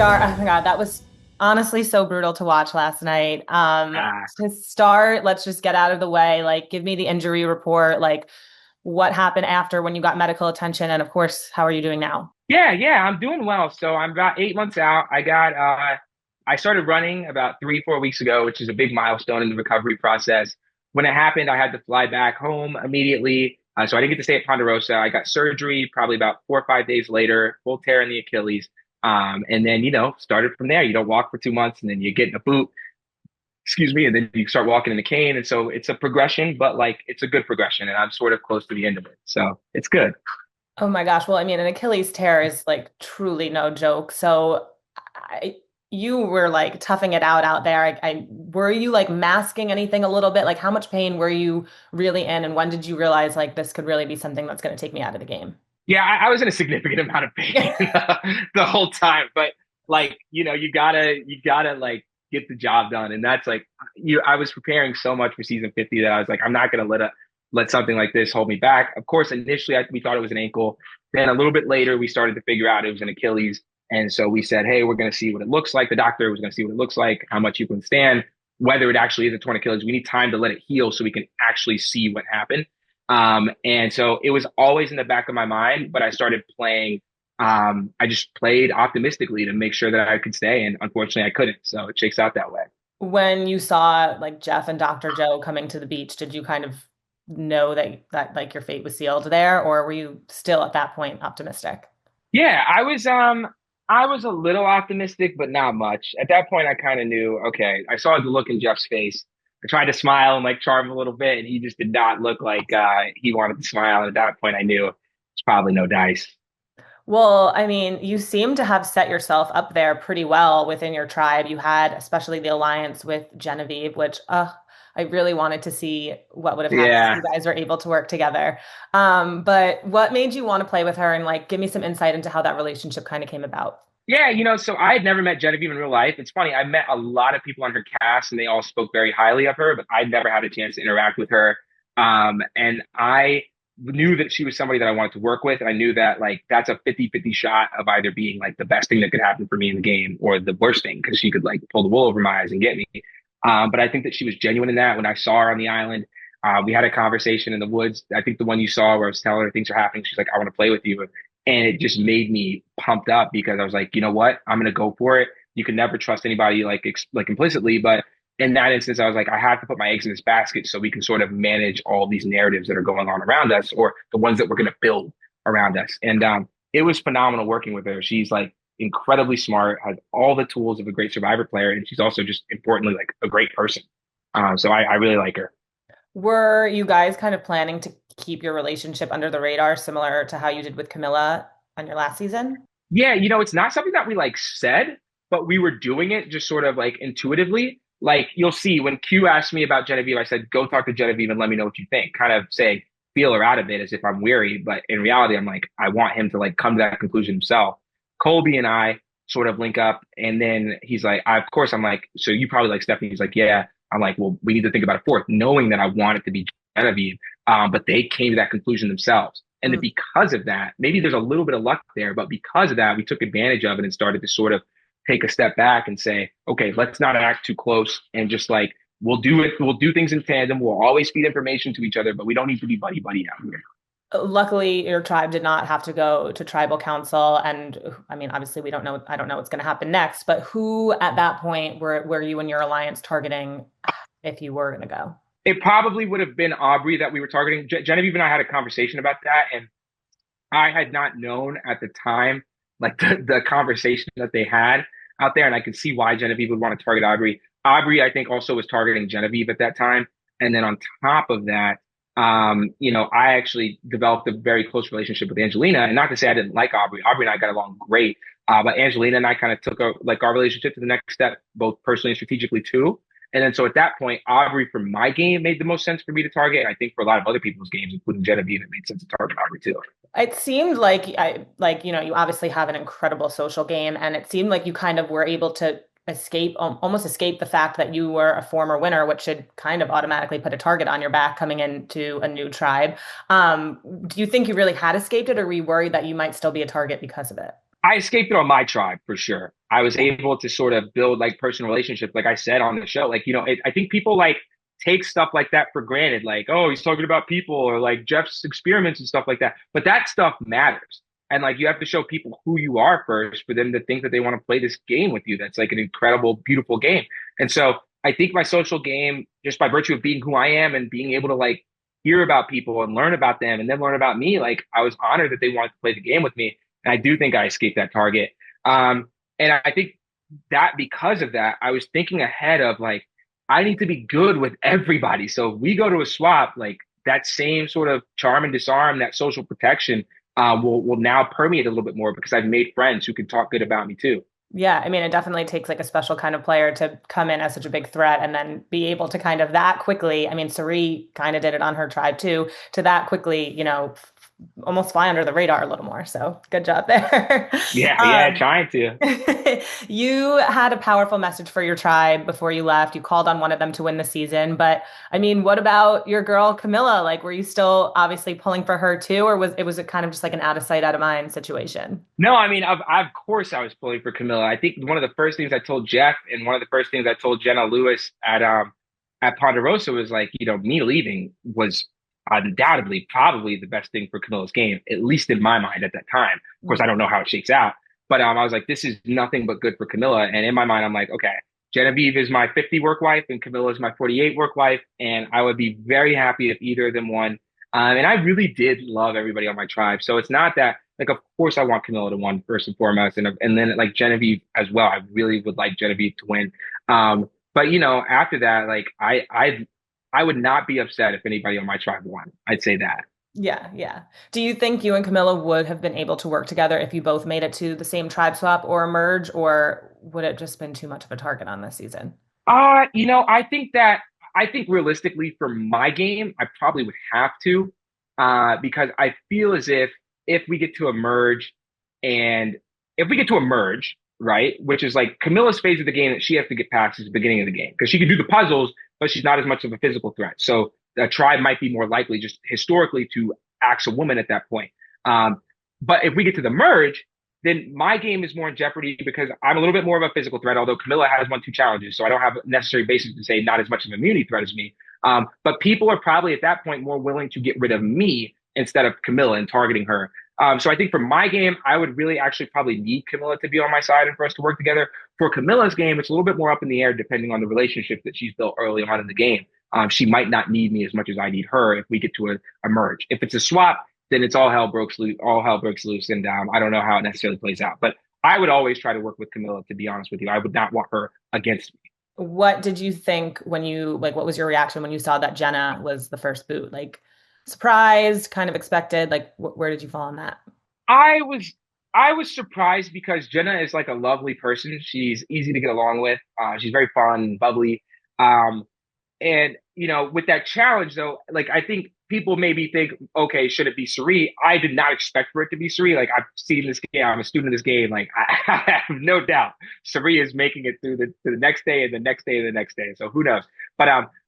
start, oh my God, that was honestly so brutal to watch last night. Ah, To start, let's just get out of the way. Like, give me the injury report. Like, what happened after when you got medical attention? And of course, how are you doing now? yeah, I'm doing well. So I'm about 8 months out. I started running about 3, 4 weeks ago, which is a big milestone in the recovery process. When it happened, I had to fly back home immediately. So I didn't get to stay at Ponderosa. I got surgery probably about 4 or 5 days later, full tear in the Achilles. And then, started from there. You don't walk for 2 months and then you get in a boot, excuse me, and then you start walking in a cane. And so it's a progression, but like it's a good progression. And I'm sort of close to the end of it. So it's good. Oh my gosh. Well, I mean, an Achilles tear is like truly no joke. So I, you were like toughing it out there. Were you like masking anything a little bit? Like, how much pain were you really in? And when did you realize like this could really be something that's going to take me out of the game? Yeah, I was in a significant amount of pain the whole time, but like, you gotta like get the job done. And that's like, I was preparing so much for season 50 that I was like, I'm not gonna let something like this hold me back. Of course, initially we thought it was an ankle. Then a little bit later, we started to figure out it was an Achilles. And so we said, hey, we're gonna see what it looks like. The doctor was gonna see what it looks like, how much you can stand, whether it actually is a torn Achilles. We need time to let it heal so we can actually see what happened. And so it was always in the back of my mind, but I started playing. I just played optimistically to make sure that I could stay. And unfortunately, I couldn't. So it shakes out that way. When you saw like Jeff and Dr. Joe coming to the beach, did you kind of know that like your fate was sealed there, or were you still at that point optimistic? Yeah, I was a little optimistic, but not much. At that point, I kind of knew, okay, I saw the look in Jeff's face. I tried to smile and like charm him a little bit, and he just did not look like he wanted to smile. And at that point, I knew it's probably no dice. Well, I mean, you seem to have set yourself up there pretty well within your tribe. You had especially the alliance with Genevieve, which I really wanted to see what would have happened if Yeah. you guys were able to work together. But what made you want to play with her and like give me some insight into how that relationship kind of came about? Yeah, so I had never met Genevieve in real life. It's funny, I met a lot of people on her cast and they all spoke very highly of her, but I'd never had a chance to interact with her. And I knew that she was somebody that I wanted to work with. And I knew that like that's a 50-50 shot of either being like the best thing that could happen for me in the game or the worst thing because she could like pull the wool over my eyes and get me. But I think that she was genuine in that when I saw her on the island. We had a conversation in the woods. I think the one you saw where I was telling her things are happening. She's like, I want to play with you. And it just made me pumped up because I was like, you know what? I'm going to go for it. You can never trust anybody like implicitly, but in that instance, I was like, I have to put my eggs in this basket so we can sort of manage all these narratives that are going on around us or the ones that we're going to build around us. And it was phenomenal working with her. She's like incredibly smart, has all the tools of a great survivor player, and she's also just importantly like a great person. So I really like her. Were you guys kind of planning to keep your relationship under the radar, similar to how you did with Camilla on your last season? Yeah, it's not something that we like said, but we were doing it just sort of like intuitively. Like you'll see when Q asked me about Genevieve, I said, go talk to Genevieve and let me know what you think. Kind of say, feel her out a bit as if I'm weary. But in reality, I'm like, I want him to like come to that conclusion himself. Colby and I sort of link up. And then he's like, of course, I'm like, so you probably like Stephanie. He's like, yeah. I'm like, well, we need to think about a fourth, knowing that I want it to be Genevieve. But they came to that conclusion themselves. And then because of that, maybe there's a little bit of luck there, but because of that, we took advantage of it and started to sort of take a step back and say, okay, let's not act too close and just like we'll do things in tandem. We'll always feed information to each other, but we don't need to be buddy buddy out here. Luckily, your tribe did not have to go to tribal council. And I mean, obviously, I don't know what's going to happen next, but who at that point were you and your alliance targeting if you were going to go? It probably would have been Aubrey that we were targeting. Genevieve and I had a conversation about that, and I had not known at the time, like the conversation that they had out there, and I could see why Genevieve would want to target Aubrey. Aubrey, I think, also was targeting Genevieve at that time, and then on top of that, I actually developed a very close relationship with Angelina, and not to say I didn't like Aubrey. Aubrey and I got along great, but Angelina and I kind of took our relationship to the next step, both personally and strategically too. And then so at that point, Aubrey for my game made the most sense for me to target. And I think for a lot of other people's games, including Genevieve, it made sense to target Aubrey too. It seemed like you obviously have an incredible social game, and it seemed like you kind of were able to escape, almost escape the fact that you were a former winner, which should kind of automatically put a target on your back coming into a new tribe. Do you think you really had escaped it, or were you worried that you might still be a target because of it? I escaped it on my tribe for sure. I was able to sort of build like personal relationships, like I said on the show. Like, I think people like take stuff like that for granted, like, oh, he's talking about people or like Jeff's experiments and stuff like that. But that stuff matters. And like, you have to show people who you are first for them to think that they want to play this game with you. That's like an incredible, beautiful game. And so I think my social game, just by virtue of being who I am and being able to like hear about people and learn about them and then learn about me, like I was honored that they wanted to play the game with me. And I do think I escaped that target. Um, and I think that because of that, I was thinking ahead of like, I need to be good with everybody. So if we go to a swap, like that same sort of charm and disarm, that social protection will now permeate a little bit more because I've made friends who can talk good about me too. Yeah, I mean, it definitely takes like a special kind of player to come in as such a big threat and then be able to kind of that quickly. I mean, Sari kind of did it on her tribe too, to that quickly, almost fly under the radar a little more. So good job there. Yeah, yeah, Um, trying to. you had a powerful message for your tribe before you left. You called on one of them to win the season, but I mean, what about your girl Camilla? Like, were you still obviously pulling for her too, or was it kind of just like an out of sight, out of mind situation? No, I mean, of course I was pulling for Camilla. I think one of the first things I told Jeff and one of the first things I told Jenna Lewis at Ponderosa was like, me leaving was undoubtedly probably the best thing for Camilla's game, at least in my mind at that time. Of course, I don't know how it shakes out, but I was like, this is nothing but good for Camilla. And in my mind, I'm like, okay, Genevieve is my 50 work wife and Camilla is my 48 work wife, and I would be very happy if either of them won. And I really did love everybody on my tribe, so it's not that like, of course, I want Camilla to win first and foremost, and then like Genevieve as well. I really would like Genevieve to win. But after that, like I would not be upset if anybody on my tribe won. I'd say that. Yeah, yeah. Do you think you and Camilla would have been able to work together if you both made it to the same tribe swap or merge, or would it just been too much of a target on this season? I think realistically for my game, I probably would have to, because I feel as if we get to a merge and if we get to a merge, right, which is like Camilla's phase of the game that she has to get past is the beginning of the game because she can do the puzzles, but she's not as much of a physical threat. So the tribe might be more likely just historically to axe a woman at that point. But if we get to the merge, then my game is more in jeopardy because I'm a little bit more of a physical threat, although Camilla has won two challenges. So I don't have necessary basis to say not as much of an immunity threat as me. But people are probably at that point more willing to get rid of me instead of Camilla and targeting her. So I think for my game, I would really actually probably need Camilla to be on my side and for us to work together. For Camilla's game, it's a little bit more up in the air depending on the relationship that she's built early on in the game. She might not need me as much as I need her if we get to a merge. If it's a swap, then it's all hell breaks loose, and I don't know how it necessarily plays out. But I would always try to work with Camilla, to be honest with you. I would not want her against me. What did you think when what was your reaction when you saw that Jenna was the first boot? Like surprised, kind of expected? Like where did you fall on that? I was I was surprised because Jenna is like a lovely person. She's easy to get along with. She's very fun, bubbly. Um, And with that challenge though, like I think people maybe think, okay, should it be Sari? I did not expect for it to be Sari. Like I've seen this game, I'm a student of this game. Like I have no doubt Sari is making it through to the next day and the next day and the next day. So who knows? But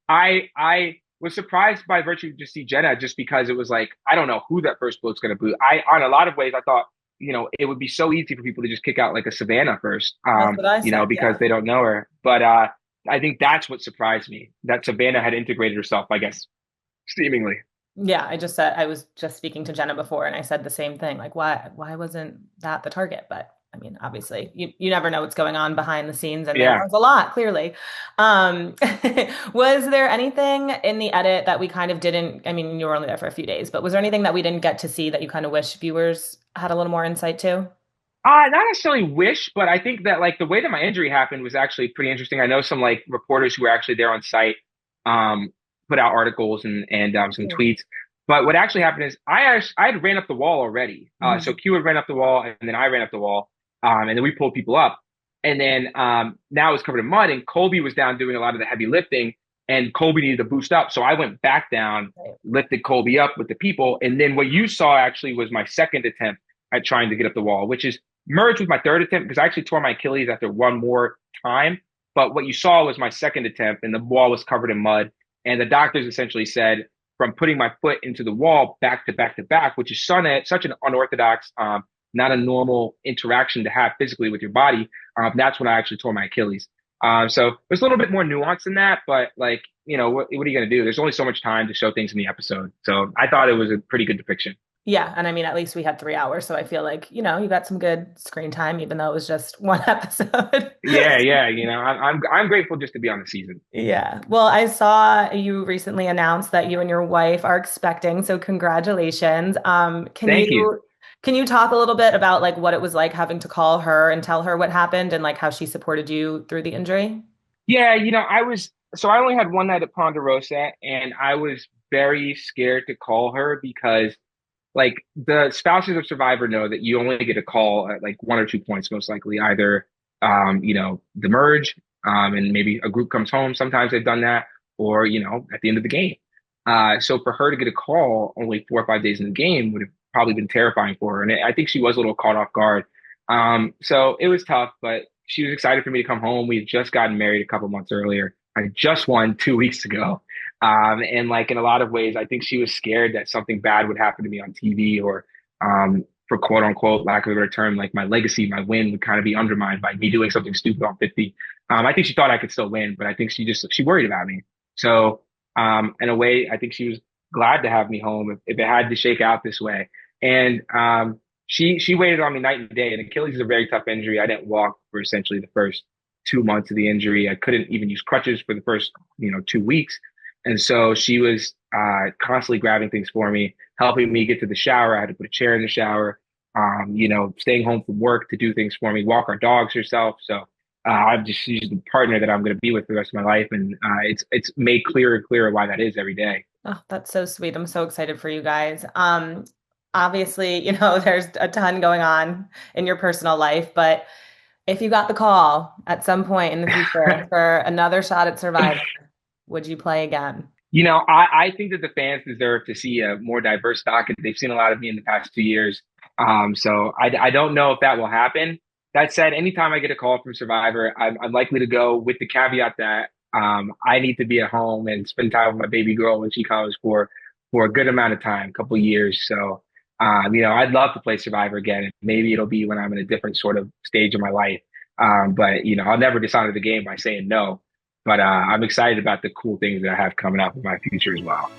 I was surprised by virtue to see Jenna just because it was like I don't know who that first boat's going to boot. I on a lot of ways I thought it would be so easy for people to just kick out like a Savannah first, That's what I said. because Yeah. they don't know her. But I think that's what surprised me that Savannah had integrated herself, I guess, seemingly. Yeah, I was just speaking to Jenna before and I said the same thing. Like why wasn't that the target? But I mean, obviously you never know what's going on behind the scenes and there Yeah. was a lot, clearly. Um, was there anything in the edit that we kind of didn't, I mean, you were only there for a few days, but was there anything that we didn't get to see that you kind of wish viewers had a little more insight to? Not necessarily wish, but I think that like the way that my injury happened was actually pretty interesting. I know some like reporters who were actually there on site, um, put out articles and some Cool. tweets. But what actually happened is I had ran up the wall already. So Mhm. Q had ran up the wall and then I ran up the wall. And then we pulled people up. And then now it was covered in mud and Colby was down doing a lot of the heavy lifting and Colby needed to boost up. So I went back down, Right. lifted Colby up with the people. And then what you saw actually was my second attempt at trying to get up the wall, which is merged with my third attempt because I actually tore my Achilles after one more time. But what you saw was my second attempt, and the wall was covered in mud. And the doctors essentially said, from putting my foot into the wall back to back to back, which is such an unorthodox not a normal interaction to have physically with your body. That's when I actually tore my Achilles. So there's a little bit more nuance than that, but like, what are you going to do? There's only so much time to show things in the episode. So I thought it was a pretty good depiction. Yeah, and I mean, at least we had 3 hours, so I feel like, you got some good screen time, even though it was just one episode. Yeah, yeah. I'm grateful just to be on the season. Yeah. Well, I saw you recently announced that you and your wife are expecting, so congratulations. Can Thank you. you talk a little bit about like what it was like having to call her and tell her what happened and like how she supported you through the injury? Yeah, I only had one night at Ponderosa and I was very scared to call her because like the spouses of Survivor know that you only get a call at like one or two points, most likely, either the merge, and maybe a group comes home. Sometimes they've done that, or at the end of the game. So for her to get a call only 4 or 5 days in the game would have probably been terrifying for her. And I think she was a little caught off guard. So it was tough, but she was excited for me to come home. We had just gotten married a couple months earlier. I just won 2 weeks ago. And like in a lot of ways, I think she was scared that something bad would happen to me on TV or, for quote unquote, lack of a better term, like my legacy, my win would kind of be undermined by me doing something stupid on 50. I think she thought I could still win, but I think she worried about me. So, in a way, I think she was glad to have me home if it had to shake out this way. And, she waited on me night and day. And Achilles is a very tough injury. I didn't walk for essentially the first 2 months of the injury. I couldn't even use crutches for the first, 2 weeks. And so she was constantly grabbing things for me, helping me get to the shower. I had to put a chair in the shower, staying home from work to do things for me, walk our dogs herself. So she's the partner that I'm going to be with for the rest of my life. And it's made clearer and clearer why that is every day. Oh, that's so sweet. I'm so excited for you guys. Obviously, there's a ton going on in your personal life, but if you got the call at some point in the future for another shot at Survivor, would you play again? I think that the fans deserve to see a more diverse docket. They've seen a lot of me in the past 2 years. So I don't know if that will happen. That said, anytime I get a call from Survivor, I'm likely to go with the caveat that I need to be at home and spend time with my baby girl when she comes for a good amount of time, a couple of years. So, I'd love to play Survivor again. Maybe it'll be when I'm in a different sort of stage of my life. But I'll never dishonor the game by saying no. But I'm excited about the cool things that I have coming up in my future as well.